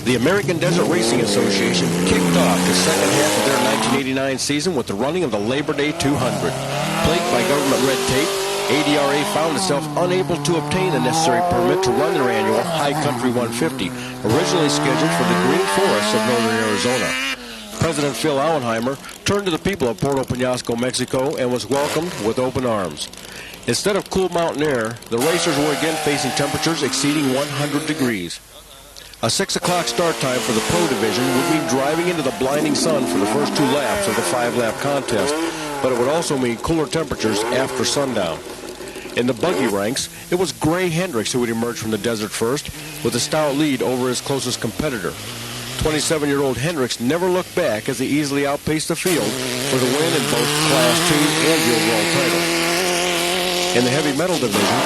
The American Desert Racing Association kicked off the second half of their 1989 season with the running of the Labor Day 200. Plagued by government red tape, ADRA found itself unable to obtain the necessary permit to run their annual High Country 150, originally scheduled for the Green Forests of northern Arizona. President Phil Auenheimer turned to the people of Puerto Peñasco, Mexico, and was welcomed with open arms. Instead of cool mountain air, the racers were again facing temperatures exceeding 100 degrees. A 6 o'clock start time for the Pro Division would mean driving into the blinding sun for the first 2 laps of the 5-lap contest, but it would also mean cooler temperatures after sundown. In the buggy ranks, it was Gray Hendricks who would emerge from the desert first, with a stout lead over his closest competitor. 27-year-old Hendricks never looked back as he easily outpaced the field for the win in both Class 2 and the overall title. In the heavy metal division,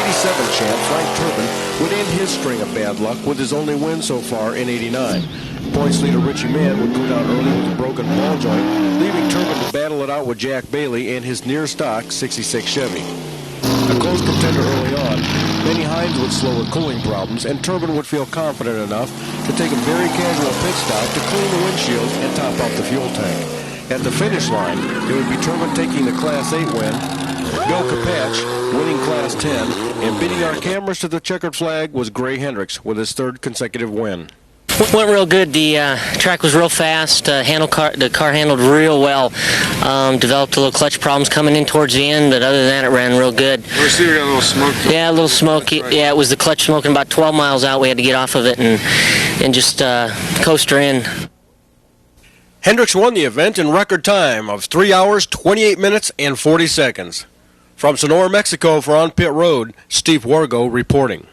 87 champ Frank Turbin would end his string of bad luck with his only win so far in 89. Points leader Richie Mann would go down early with a broken ball joint, leaving Turbin to battle it out with Jack Bailey and his near-stock 66 Chevy. A close contender early on, Benny Hines would slow with cooling problems, and Turbin would feel confident enough to take a very casual pit stop to clean the windshield and top out the fuel tank. At the finish line, it would be Turbin taking the Class 8 win, Bill Capatch winning Class 10, and beating our cameras to the checkered flag was Gray Hendricks with his 3rd consecutive win. Went real good. The track was real fast. The car handled real well. Developed a little clutch problems coming in towards the end, but other than that, it ran real good. I see we got a little smoky. Yeah, a little smoky. Yeah, it was the clutch smoking about 12 miles out. We had to get off of it and just coast her in. Hendricks won the event in record time of 3 hours, 28 minutes, and 40 seconds. From Sonora, Mexico, for On Pit Road, Steve Wargo reporting.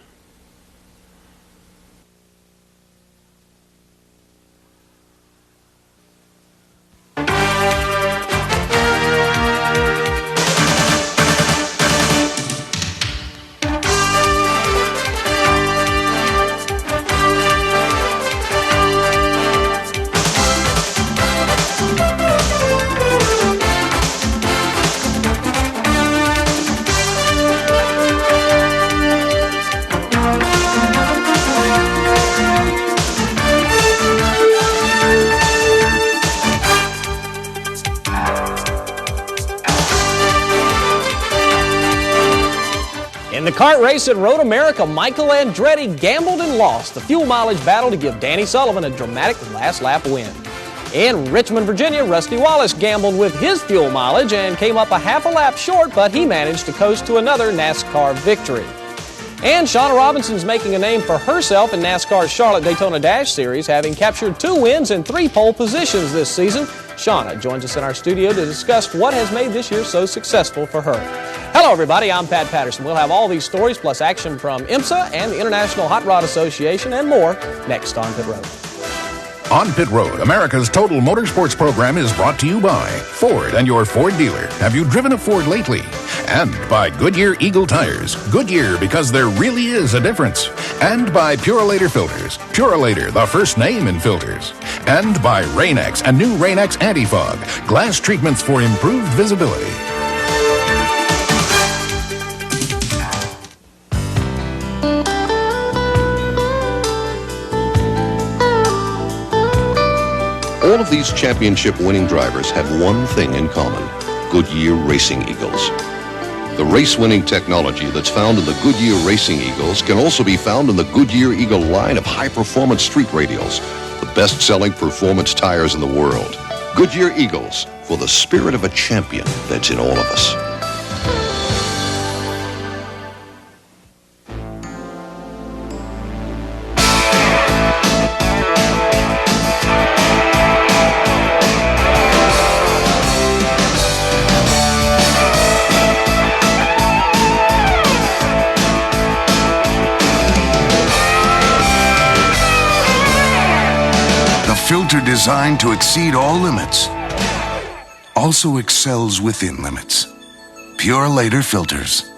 In the kart race at Road America, Michael Andretti gambled and lost the fuel mileage battle to give Danny Sullivan a dramatic last lap win. In Richmond, Virginia, Rusty Wallace gambled with his fuel mileage and came up a half a lap short, but he managed to coast to another NASCAR victory. And Shauna Robinson's making a name for herself in NASCAR's Charlotte Daytona Dash Series, having captured 2 wins and 3 pole positions this season. Shauna joins us in our studio to discuss what has made this year so successful for her. Hello, everybody. I'm Pat Patterson. We'll have all these stories plus action from IMSA and the International Hot Rod Association and more next on Pit Road. On Pit Road, America's total motorsports program is brought to you by Ford and your Ford dealer. Have you driven a Ford lately? And by Goodyear Eagle Tires. Goodyear, because there really is a difference. And by Purolator Filters. Purolator, the first name in filters. And by Rain-X and new Rain-X Anti-Fog. Glass treatments for improved visibility. All of these championship-winning drivers have one thing in common: Goodyear Racing Eagles. The race-winning technology that's found in the Goodyear Racing Eagles can also be found in the Goodyear Eagle line of high-performance street radials, the best-selling performance tires in the world. Goodyear Eagles, for the spirit of a champion that's in all of us. Filter designed to exceed all limits also excels within limits. Purolator Filters.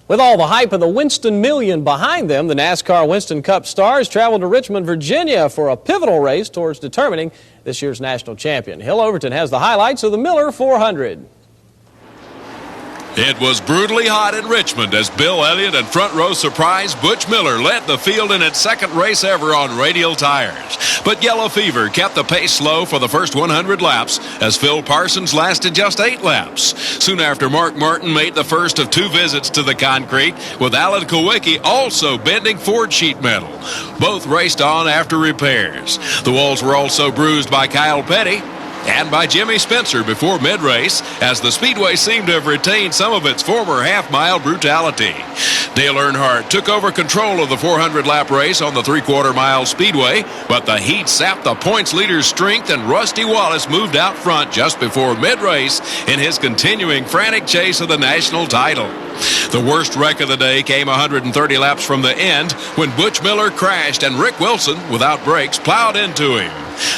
With all the hype of the Winston Million behind them, the NASCAR Winston Cup stars traveled to Richmond, Virginia for a pivotal race towards determining this year's national champion. Hill Overton has the highlights of the Miller 400. It was brutally hot in Richmond as Bill Elliott and front row surprise Butch Miller led the field in its second race ever on radial tires. But yellow fever kept the pace slow for the first 100 laps as Phil Parsons lasted just 8 laps. Soon after, Mark Martin made the first of 2 visits to the concrete, with Alan Kowicki also bending Ford sheet metal. Both raced on after repairs. The walls were also bruised by Kyle Petty and by Jimmy Spencer before mid-race, as the Speedway seemed to have retained some of its former half-mile brutality. Dale Earnhardt took over control of the 400-lap race on the 3/4-mile Speedway, but the heat sapped the points leader's strength, and Rusty Wallace moved out front just before mid-race in his continuing frantic chase of the national title. The worst wreck of the day came 130 laps from the end when Butch Miller crashed and Rick Wilson, without brakes, plowed into him.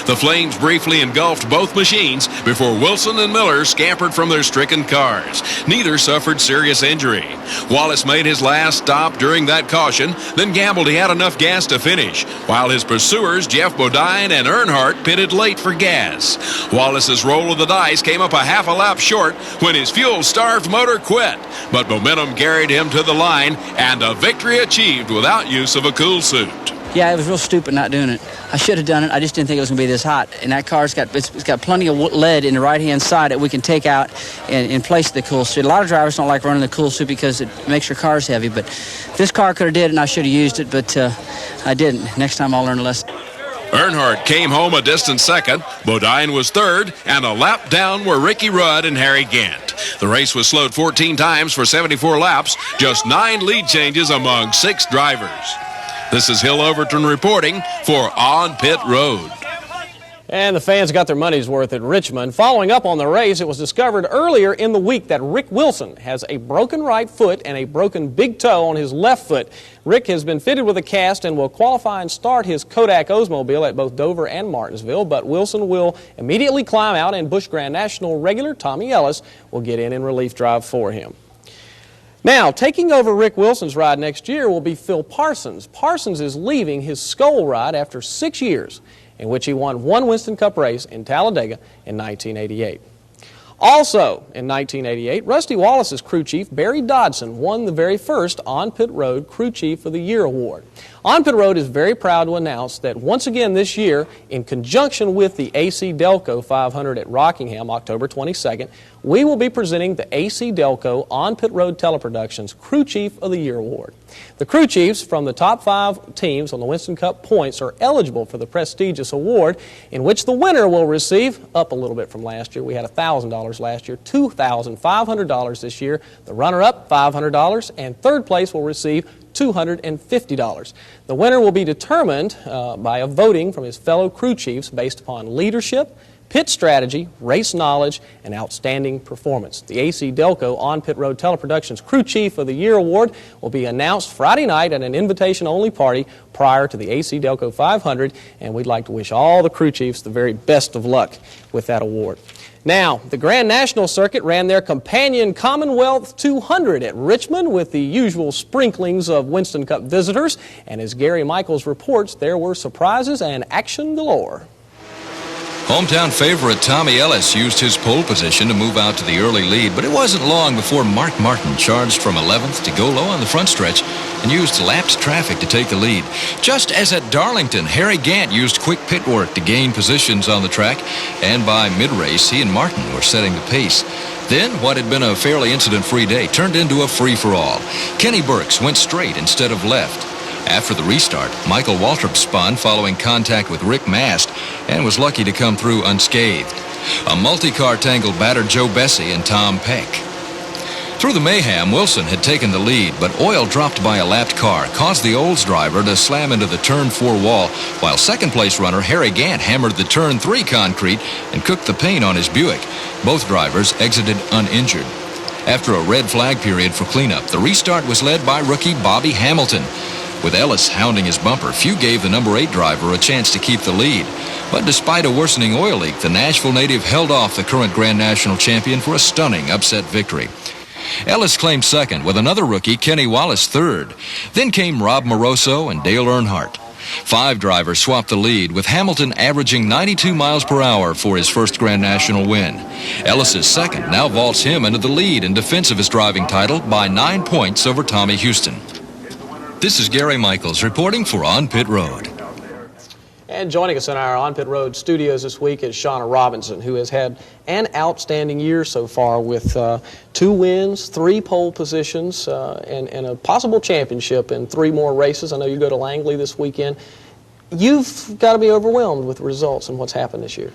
The flames briefly engulfed both machines before Wilson and Miller scampered from their stricken cars. Neither suffered serious injury. Wallace made his last stop during that caution, then gambled he had enough gas to finish, while his pursuers, Jeff Bodine and Earnhardt, pitted late for gas. Wallace's roll of the dice came up a half a lap short when his fuel-starved motor quit, but momentum carried him to the line and a victory achieved without use of a cool suit. Yeah, it was real stupid not doing it. I should have done it. I just didn't think it was going to be this hot. And that car's got plenty of lead in the right-hand side that we can take out in place of the cool suit. A lot of drivers don't like running the cool suit because it makes your cars heavy. But this car could have did it, and I should have used it, but I didn't. Next time I'll learn a lesson. Earnhardt came home a distant second. Bodine was third, and a lap down were Ricky Rudd and Harry Gant. The race was slowed 14 times for 74 laps, just 9 lead changes among 6 drivers. This is Hill Overton reporting for On Pit Road. And the fans got their money's worth at Richmond. Following up on the race, it was discovered earlier in the week that Rick Wilson has a broken right foot and a broken big toe on his left foot. Rick has been fitted with a cast and will qualify and start his Kodak Oldsmobile at both Dover and Martinsville, but Wilson will immediately climb out, and Busch Grand National regular Tommy Ellis will get in relief drive for him. Now, taking over Rick Wilson's ride next year will be Phil Parsons. Parsons is leaving his Skoal ride after 6 years, in which he won 1 Winston Cup race in Talladega in 1988. Also, in 1988, Rusty Wallace's crew chief, Barry Dodson, won the very first On Pit Road Crew Chief of the Year award. On Pit Road is very proud to announce that once again this year, in conjunction with the AC Delco 500 at Rockingham, October 22nd, we will be presenting the AC Delco On Pit Road Teleproductions Crew Chief of the Year award. The crew chiefs from the top 5 teams on the Winston Cup points are eligible for the prestigious award, in which the winner will receive, up a little bit from last year, we had $1,000 last year, $2,500 this year. The runner-up, $500, and third place will receive $250. The winner will be determined by a voting from his fellow crew chiefs based upon leadership, pit strategy, race knowledge, and outstanding performance. The AC Delco On Pit Road Teleproductions Crew Chief of the Year award will be announced Friday night at an invitation-only party prior to the AC Delco 500, and we'd like to wish all the crew chiefs the very best of luck with that award. Now, the Grand National Circuit ran their companion Commonwealth 200 at Richmond with the usual sprinklings of Winston Cup visitors, and as Gary Michaels reports, there were surprises and action galore. Hometown favorite Tommy Ellis used his pole position to move out to the early lead, but it wasn't long before Mark Martin charged from 11th to go low on the front stretch and used lapsed traffic to take the lead. Just as at Darlington, Harry Gant used quick pit work to gain positions on the track, and by mid-race, he and Martin were setting the pace. Then, what had been a fairly incident-free day turned into a free-for-all. Kenny Burks went straight instead of left. After the restart, Michael Waltrip spun following contact with Rick Mast and was lucky to come through unscathed. A multi-car tangle battered Joe Bessie and Tom Peck. Through the mayhem, Wilson had taken the lead, but oil dropped by a lapped car caused the Olds driver to slam into the Turn 4 wall, while second-place runner Harry Gant hammered the Turn 3 concrete and cooked the paint on his Buick. Both drivers exited uninjured. After a red flag period for cleanup, the restart was led by rookie Bobby Hamilton. With Ellis hounding his bumper, few gave the number 8 driver a chance to keep the lead. But despite a worsening oil leak, the Nashville native held off the current Grand National champion for a stunning upset victory. Ellis claimed second, with another rookie, Kenny Wallace, third. Then came Rob Moroso and Dale Earnhardt. 5 drivers swapped the lead, with Hamilton averaging 92 miles per hour for his first Grand National win. Ellis's second now vaults him into the lead in defense of his driving title by 9 points over Tommy Houston. This is Gary Michaels reporting for On Pit Road. And joining us in our On Pit Road studios this week is Shauna Robinson, who has had an outstanding year so far with 2 wins, 3 pole positions, and a possible championship in 3 more races. I know you go to Langley this weekend. You've got to be overwhelmed with the results and what's happened this year.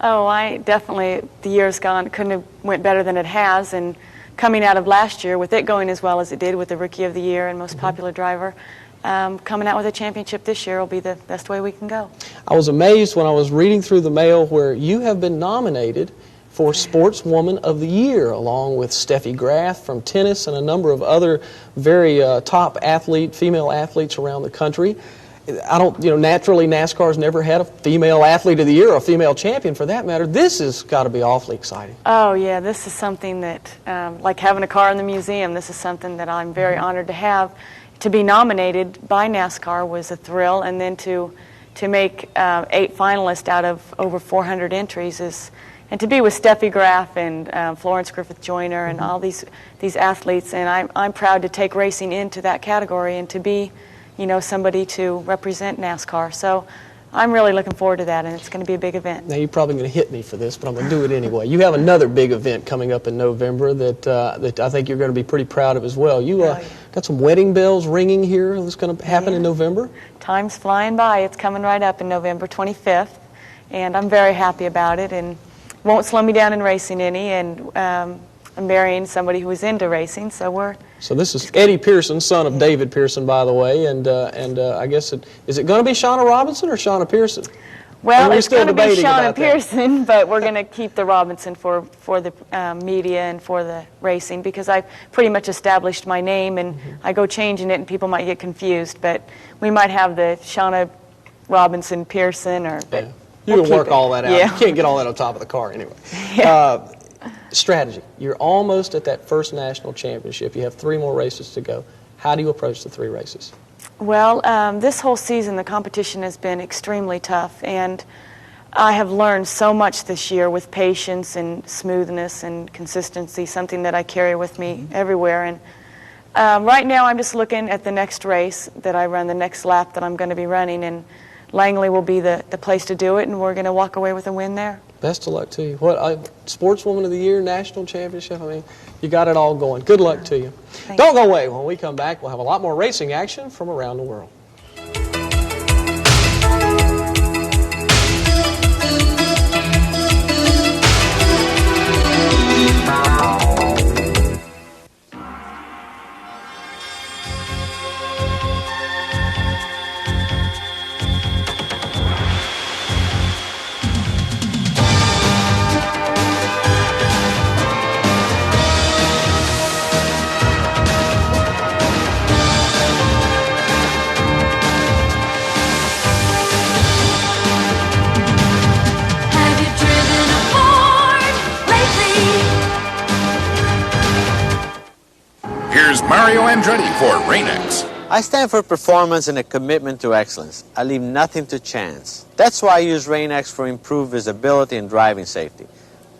Oh, I definitely, the year's gone, couldn't have went better than it has, and coming out of last year with it going as well as it did with the Rookie of the Year and Most Popular Driver, coming out with a championship this year will be the best way we can go. I was amazed when I was reading through the mail where you have been nominated for Sportswoman of the Year, along with Steffi Graf from tennis and a number of other very top female athletes around the country. Naturally NASCAR's never had a female athlete of the year or a female champion for that matter. This has got to be awfully exciting. Oh yeah, this is something that, like having a car in the museum, this is something that I'm very honored to have. To be nominated by NASCAR was a thrill, and then to make 8 finalists out of over 400 entries and to be with Steffi Graf and Florence Griffith Joyner and all these athletes, and I'm proud to take racing into that category and to be, somebody to represent NASCAR. So I'm really looking forward to that, and it's going to be a big event. Now, you're probably going to hit me for this, but I'm going to do it anyway. You have another big event coming up in November that I think you're going to be pretty proud of as well. You got some wedding bells ringing here that's going to happen in November? Time's flying by. It's coming right up in November 25th, and I'm very happy about it, and won't slow me down in racing any, and I'm marrying somebody who is into racing, so this is Eddie Pearson, son of David Pearson, by the way, and I guess is it going to be Shauna Robinson or Shauna Pearson? Well, it's going to be Shauna Pearson, but we're going to keep the Robinson for the media and for the racing, because I've pretty much established my name, and I go changing it, and people might get confused, but we might have the Shauna Robinson Pearson, or you can work all that out. Yeah. You can't get all that on top of the car anyway. Yeah. Strategy. You're almost at that first national championship. You have 3 more races to go. How do you approach the 3 races? Well, this whole season the competition has been extremely tough, and I have learned so much this year with patience and smoothness and consistency, something that I carry with me everywhere. And right now I'm just looking at the next race that I run, the next lap that I'm going to be running, and Langley will be the place to do it, and we're going to walk away with a win there. Best of luck to you. Sportswoman of the Year, National Championship, you got it all going. Good luck to you. Don't go away. When we come back, we'll have a lot more racing action from around the world. Mario Andretti for Rain-X. I stand for performance and a commitment to excellence. I leave nothing to chance. That's why I use Rain-X for improved visibility and driving safety.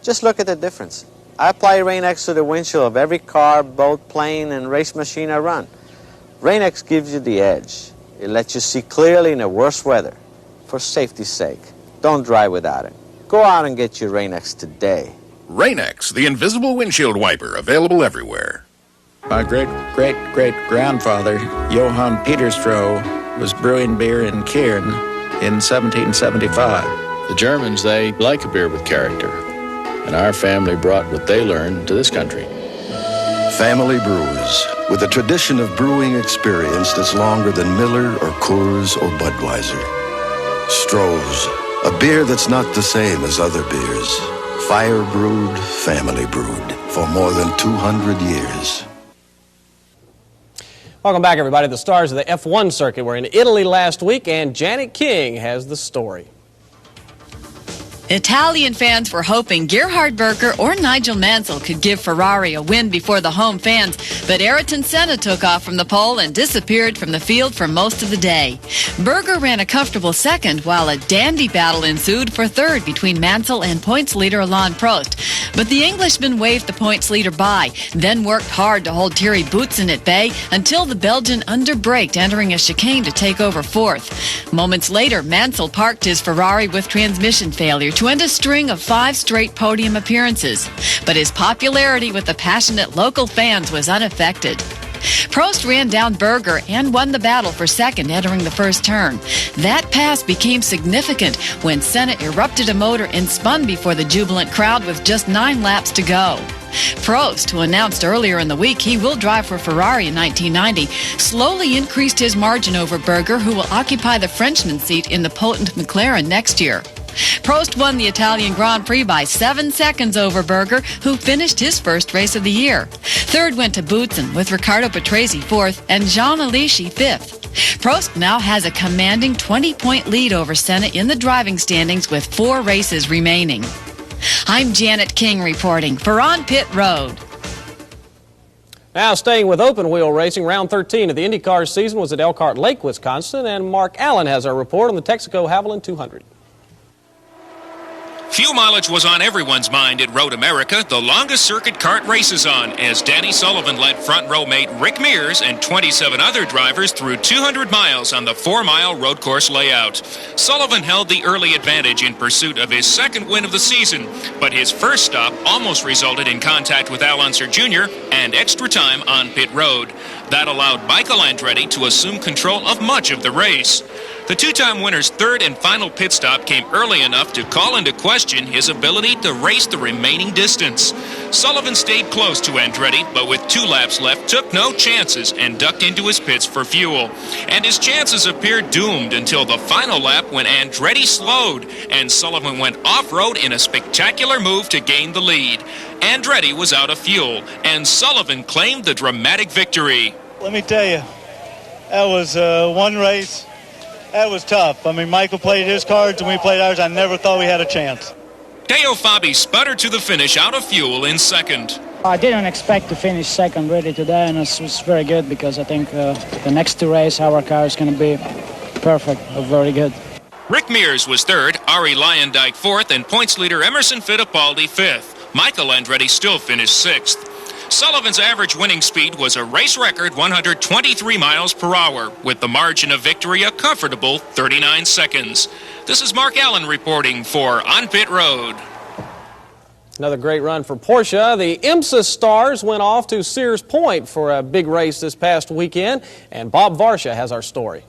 Just look at the difference. I apply Rain-X to the windshield of every car, boat, plane, and race machine I run. Rain-X gives you the edge. It lets you see clearly in the worst weather. For safety's sake, don't drive without it. Go out and get your Rain-X today. Rain-X, the invisible windshield wiper, available everywhere. My great-great-great-grandfather, Johann Peterstroh, was brewing beer in Kiern in 1775. The Germans, they like a beer with character, and our family brought what they learned to this country. Family Brews, with a tradition of brewing experience that's longer than Miller or Coors or Budweiser. Stroh's, a beer that's not the same as other beers. Fire brewed, family brewed, for more than 200 years. Welcome back, everybody. The stars of the F1 circuit were in Italy last week, and Janet King has the story. Italian fans were hoping Gerhard Berger or Nigel Mansell could give Ferrari a win before the home fans, but Ayrton Senna took off from the pole and disappeared from the field for most of the day. Berger ran a comfortable second, while a dandy battle ensued for third between Mansell and points leader Alain Prost. But the Englishman waved the points leader by, then worked hard to hold Thierry Boutsen at bay until the Belgian underbraked, entering a chicane to take over fourth. Moments later, Mansell parked his Ferrari with transmission failure to end a string of 5 straight podium appearances. But his popularity with the passionate local fans was unaffected. Prost ran down Berger and won the battle for second, entering the first turn. That pass became significant when Senna erupted a motor and spun before the jubilant crowd with just 9 laps to go. Prost, who announced earlier in the week he will drive for Ferrari in 1990, slowly increased his margin over Berger, who will occupy the Frenchman seat in the potent McLaren next year. Prost won the Italian Grand Prix by 7 seconds over Berger, who finished his first race of the year. Third went to Boutsen, with Riccardo Patrese fourth and Jean Alesi fifth. Prost now has a commanding 20-point lead over Senna in the driving standings with 4 races remaining. I'm Janet King reporting for On Pit Road. Now staying with open wheel racing, round 13 of the IndyCar season was at Elkhart Lake, Wisconsin, and Mark Allen has our report on the Texaco Havoline 200. Fuel mileage was on everyone's mind at Road America, the longest circuit kart races on, as Danny Sullivan led front row mate Rick Mears and 27 other drivers through 200 miles on the 4-mile road course layout. Sullivan held the early advantage in pursuit of his second win of the season, but his first stop almost resulted in contact with Al Unser Jr. and extra time on pit road. That allowed Michael Andretti to assume control of much of the race. The two-time winner's third and final pit stop came early enough to call into question his ability to race the remaining distance. Sullivan stayed close to Andretti, but with 2 laps left, took no chances and ducked into his pits for fuel. And his chances appeared doomed until the final lap when Andretti slowed and Sullivan went off-road in a spectacular move to gain the lead. Andretti was out of fuel, and Sullivan claimed the dramatic victory. Let me tell you, that was one race. That was tough. I mean, Michael played his cards and we played ours. I never thought we had a chance. Teo Fabi sputtered to the finish out of fuel in second. I didn't expect to finish second really today, and it was very good because I think the next 2 races our car is going to be perfect, very good. Rick Mears was third, Ari Lyondike fourth, and points leader Emerson Fittipaldi fifth. Michael Andretti still finished sixth. Sullivan's average winning speed was a race record 123 miles per hour, with the margin of victory a comfortable 39 seconds. This is Mark Allen reporting for On Pit Road. Another great run for Porsche. The IMSA stars went off to Sears Point for a big race this past weekend, and Bob Varsha has our story.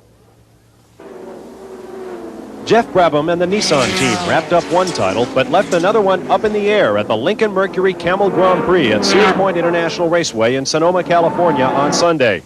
Jeff Brabham and the Nissan team wrapped up one title, but left another one up in the air at the Lincoln Mercury Camel Grand Prix at Sears Point International Raceway in Sonoma, California on Sunday.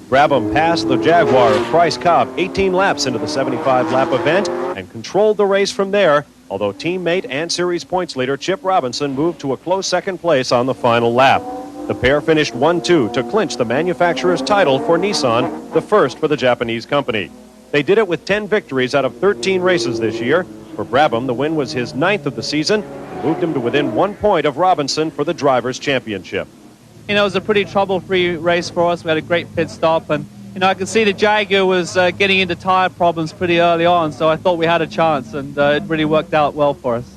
Brabham passed the Jaguar of Price Cobb 18 laps into the 75-lap event and controlled the race from there, although teammate and series points leader Chip Robinson moved to a close second place on the final lap. The pair finished 1-2 to clinch the manufacturer's title for Nissan, the first for the Japanese company. They did it with 10 victories out of 13 races this year. For Brabham, the win was his 9th of the season and moved him to within 1 point of Robinson for the Drivers' Championship. You know, it was a pretty trouble-free race for us. We had a great pit stop, and, you know, I could see the Jaguar was getting into tire problems pretty early on, so I thought we had a chance, and it really worked out well for us.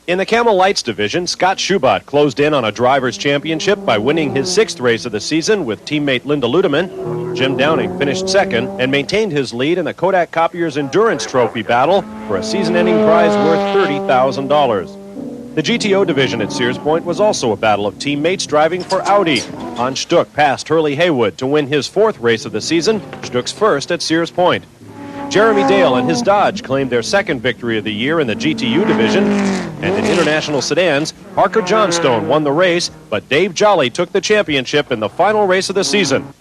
In the Camel Lights division, Scott Schubot closed in on a Drivers' Championship by winning his 6th race of the season with teammate Linda Ludeman. Jim Downing finished second and maintained his lead in the Kodak Copiers Endurance Trophy battle for a season-ending prize worth $30,000. The GTO division at Sears Point was also a battle of teammates driving for Audi. Hans Stuck passed Hurley Haywood to win his 4th race of the season, Stuck's first at Sears Point. Jeremy Dale and his Dodge claimed their 2nd victory of the year in the GTU division. And in international sedans, Parker Johnstone won the race, but Dave Jolly took the championship in the final race of the season.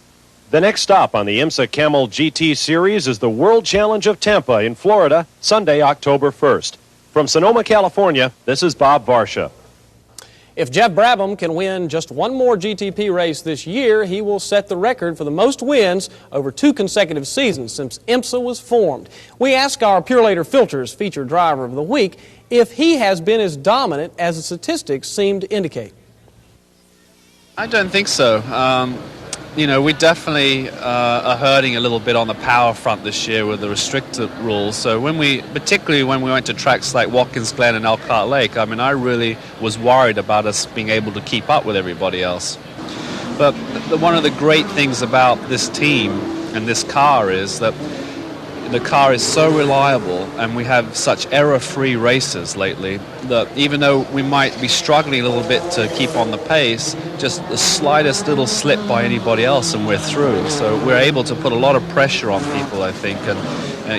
The next stop on the IMSA Camel GT Series is the World Challenge of Tampa in Florida, Sunday, October 1st. From Sonoma, California, this is Bob Varsha. If Jeff Brabham can win just one more GTP race this year, he will set the record for the most wins over 2 consecutive seasons since IMSA was formed. We asked our Purelator Filters featured driver of the week if he has been as dominant as the statistics seem to indicate. I don't think so. We definitely are hurting a little bit on the power front this year with the restricted rules. So particularly when we went to tracks like Watkins Glen and Elkhart Lake, I really was worried about us being able to keep up with everybody else. But one of the great things about this team and this car is that the car is so reliable, and we have such error-free races lately that even though we might be struggling a little bit to keep on the pace, just the slightest little slip by anybody else and we're through. So we're able to put a lot of pressure on people, I think, and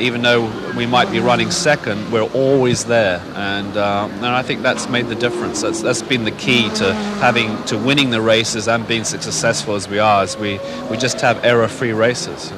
even though we might be running second, we're always there, and I think that's made the difference. That's been the key to winning the races and being successful as we are, as we just have error-free races.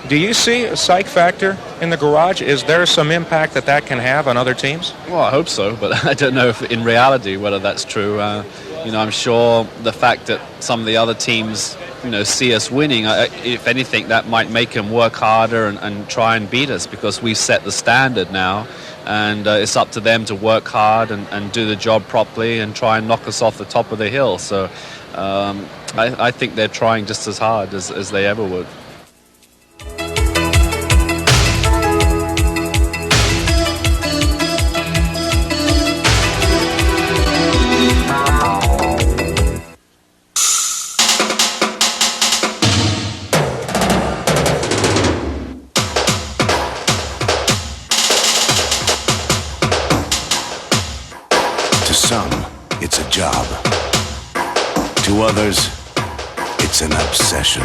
Do you see a psych factor in the garage? Is there some impact that can have on other teams? Well, I hope so, but I don't know if in reality whether that's true. I'm sure the fact that some of the other teams, see us winning, if anything, that might make them work harder and try and beat us, because we've set the standard now, and it's up to them to work hard and do the job properly and try and knock us off the top of the hill. So I think they're trying just as hard as they ever would. To some, it's a job. To others, it's an obsession.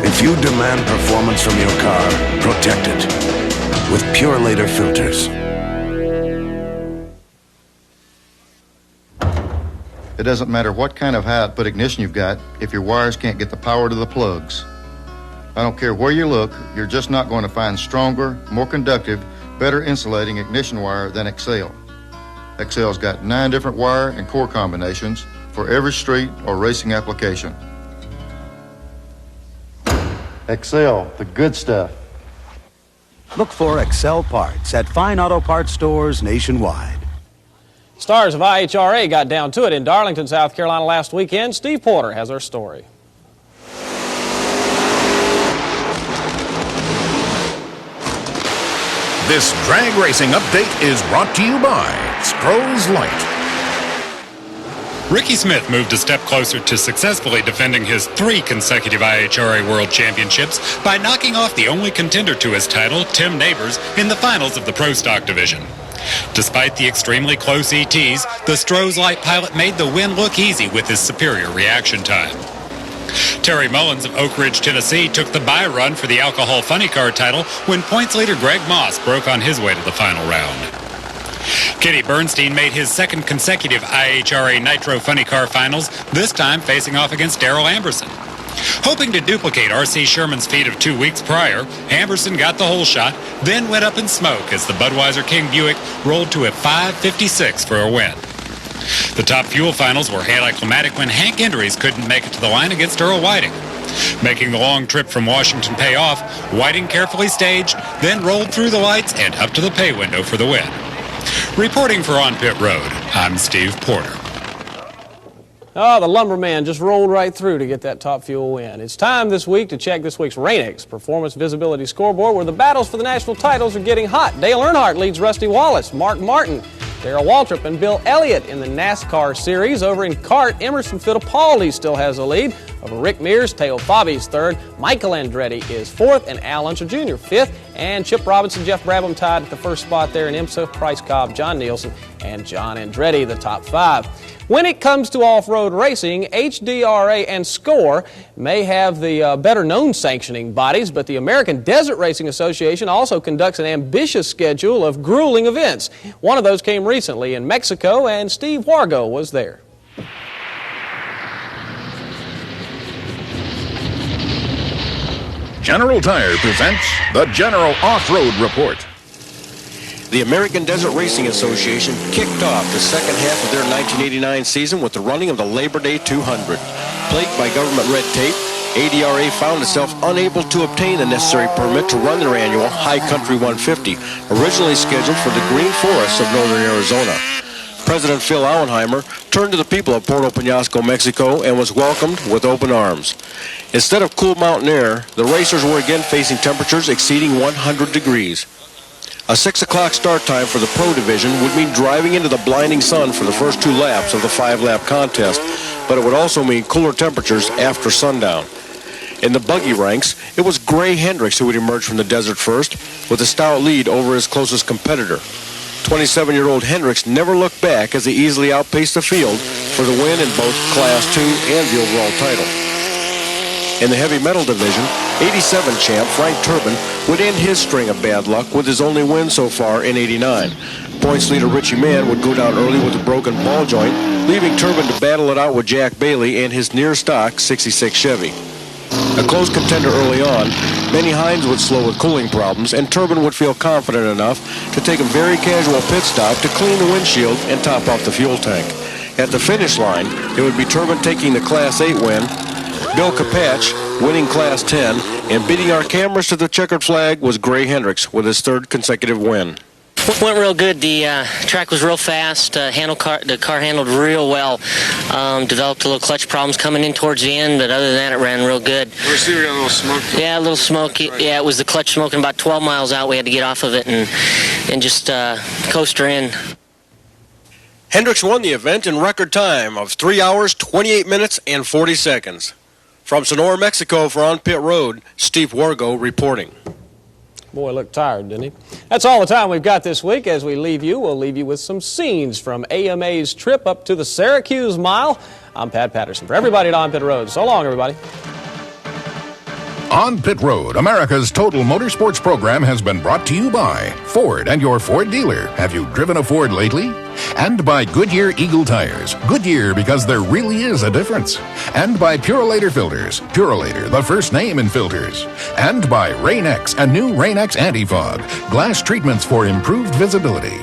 If you demand performance from your car, protect it with Pure Later filters. It doesn't matter what kind of high output ignition you've got if your wires can't get the power to the plugs. I don't care where you look, you're just not going to find stronger, more conductive, better insulating ignition wire than Excel. Excel's got 9 different wire and core combinations for every street or racing application. Excel, the good stuff. Look for Excel parts at fine auto parts stores nationwide. Stars of IHRA got down to it in Darlington, South Carolina last weekend. Steve Porter has our story. This drag racing update is brought to you by Stroh's Light. Ricky Smith moved a step closer to successfully defending his 3 consecutive IHRA World Championships by knocking off the only contender to his title, Tim Neighbors, in the finals of the Pro Stock division. Despite the extremely close ETs, the Stroh's Light pilot made the win look easy with his superior reaction time. Terry Mullins of Oak Ridge, Tennessee took the bye run for the Alcohol Funny Car title when points leader Greg Moss broke on his way to the final round. Kenny Bernstein made his 2nd consecutive IHRA Nitro Funny Car finals, this time facing off against Darrell Amberson. Hoping to duplicate R.C. Sherman's feat of 2 weeks prior, Amberson got the whole shot, then went up in smoke as the Budweiser King Buick rolled to a 5.56 for a win. The Top Fuel finals were anticlimactic when Hank Endries couldn't make it to the line against Earl Whiting. Making the long trip from Washington pay off, Whiting carefully staged, then rolled through the lights and up to the pay window for the win. Reporting for On Pit Road, I'm Steve Porter. Oh, the lumberman just rolled right through to get that Top Fuel win. It's time this week to check this week's Rain-X Performance Visibility Scoreboard, where the battles for the national titles are getting hot. Dale Earnhardt leads Rusty Wallace, Mark Martin, Darrell Waltrip, and Bill Elliott in the NASCAR series. Over in kart, Emerson Fittipaldi still has the lead over Rick Mears. Teo Fabi's third. Michael Andretti is fourth, and Al Unser Jr. fifth. And Chip Robinson, Jeff Brabham tied at the first spot there in IMSA. Price Cobb, John Nielsen, and John Andretti, the top 5. When it comes to off-road racing, HDRA and SCORE may have the better-known sanctioning bodies, but the American Desert Racing Association also conducts an ambitious schedule of grueling events. One of those came recently in Mexico, and Steve Wargo was there. General Tire presents the General Off-Road Report. The American Desert Racing Association kicked off the second half of their 1989 season with the running of the Labor Day 200. Plagued by government red tape, ADRA found itself unable to obtain the necessary permit to run their annual High Country 150, originally scheduled for the Green Forests of northern Arizona. President Phil Auenheimer turned to the people of Puerto Penasco, Mexico, and was welcomed with open arms. Instead of cool mountain air, the racers were again facing temperatures exceeding 100 degrees. A 6 o'clock start time for the Pro Division would mean driving into the blinding sun for the first 2 laps of the 5-lap contest, but it would also mean cooler temperatures after sundown. In the buggy ranks, it was Gray Hendricks who would emerge from the desert first, with a stout lead over his closest competitor. 27-year-old Hendricks never looked back as he easily outpaced the field for the win in both Class 2 and the overall title. In the heavy metal division, 87 champ Frank Turbin would end his string of bad luck with his only win so far in 89. Points leader Richie Mann would go down early with a broken ball joint, leaving Turbin to battle it out with Jack Bailey and his near-stock 66 Chevy. A close contender early on, Benny Hines would slow with cooling problems, and Turbin would feel confident enough to take a very casual pit stop to clean the windshield and top off the fuel tank. At the finish line, it would be Turbin taking the Class 8 win, Bill Capatch winning Class 10, and beating our cameras to the checkered flag was Gray Hendricks with his 3rd consecutive win. Went real good. The track was real fast. The car handled real well. Developed a little clutch problems coming in towards the end, but other than that, it ran real good. The receiver got a little smoky. Yeah, a little smoky. Right. Yeah, it was the clutch smoking about 12 miles out. We had to get off of it and just coast her in. Hendricks won the event in record time of 3 hours, 28 minutes, and 40 seconds. From Sonora, Mexico, for On Pit Road, Steve Wargo reporting. Boy, looked tired, didn't he? That's all the time we've got this week. As we leave you, we'll leave you with some scenes from AMA's trip up to the Syracuse Mile. I'm Pat Patterson. For everybody at On Pit Road, so long, everybody. On Pit Road, America's total motorsports program has been brought to you by Ford and your Ford dealer. Have you driven a Ford lately? And by Goodyear Eagle Tires. Goodyear, because there really is a difference. And by Purolator Filters. Purolator, the first name in filters. And by Rain-X, a new Rain-X Anti-Fog. Glass treatments for improved visibility.